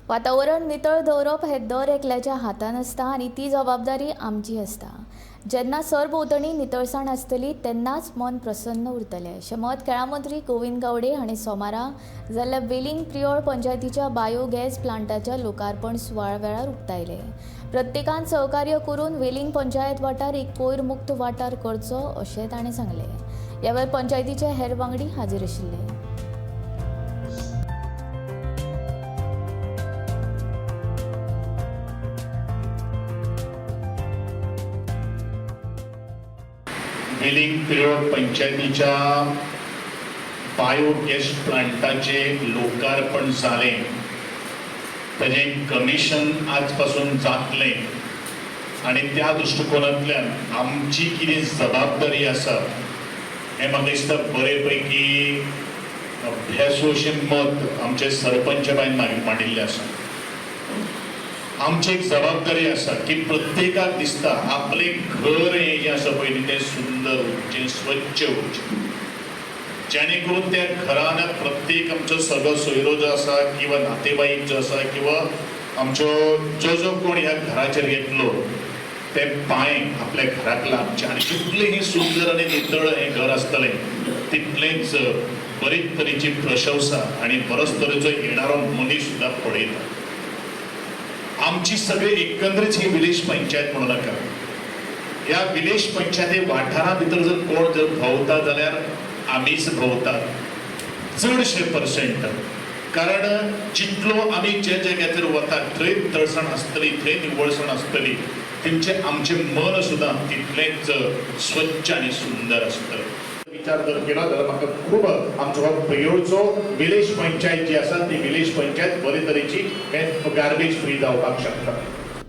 वातावरण नितळ दवरप हे दर एकल्याच्या हातान आसता आनी ती जबाबदारी आमची आसता। जेन्ना सरभोंवतणी नितळसाण आसतली तेन्नाच मन प्रसन्न उरतलें अशें मत खेळां मंत्री गोविंद गावडे हांणी सोमारा जाल्ल्या वेलिंग प्रियोळ पंचायतीच्या बायोगॅस प्लांटाच्या लोकार्पण सुवाळ्या वेळार उक्तायलें। प्रत्येकान सहकार्य करून वेलिंग पंचायत वाठार एक कोयर मुक्त वाठार करचो अशें ताणें सांगलें। ह्या वेळार पंचायतीचे हेर वांगडी हाजीर आशिल्ले। वेलिंग प्रियोळ पंचायतीच्या बायोगॅस प्लांटाचे लोकार्पण जालें, ताजें कमिशन आजपासून जातलें आनी त्या दृश्टिकोनांतल्यान आमची कितें जबाबदारी आसा हें म्हाका दिसता बरे पैकी अभ्यासू अशें मत आमचे सरपंच बायन मांडिल्लें आसा। आमची एक जबाबदारी आसा की प्रत्येकाक दिसता आपले घर हें जें आसा पळय तें सुंदर उरचें, स्वच्छ उरचें, जेणे करून त्या घरान प्रत्येक आमचो सगळो सोयरो जो आसा किंवा नातेवाईक जो आसा किंवा आमचो जो कोण ह्या घराचेर येतलो ते पांय आपल्या घराक लागचे आनी जितलें हें सुंदर आनी नितळ हें घर आसतलें तितलेंच बरेच तरेची प्रशंसा आनी बरोच तरेचो येणारो मनीस सुद्दां पळयता। आमची सगळी एकंदरीत ही विलेज पंचायत म्हणू नाका, ह्या विलेज पंचायती वाठारा भितर जर कोण जर भोंवता जाल्यार आमीच भोंवतात चडशे पर्सेंट, कारण जितलो आमी जे जाग्याचेर वता थंय नितळसाण आसतली, थंय निवळसाण आसतली, तेंचें आमचें मन सुद्दां तितलेंच स्वच्छ आनी सुंदर आसतलें। विचार जर केलो जाल्यार म्हाका खूब आमचो हो प्रियोळचो विलेज पंचायत जी आसा ती विलेज पंचायत बरे तरेची गार्बेज फ्री जावपाक शकता।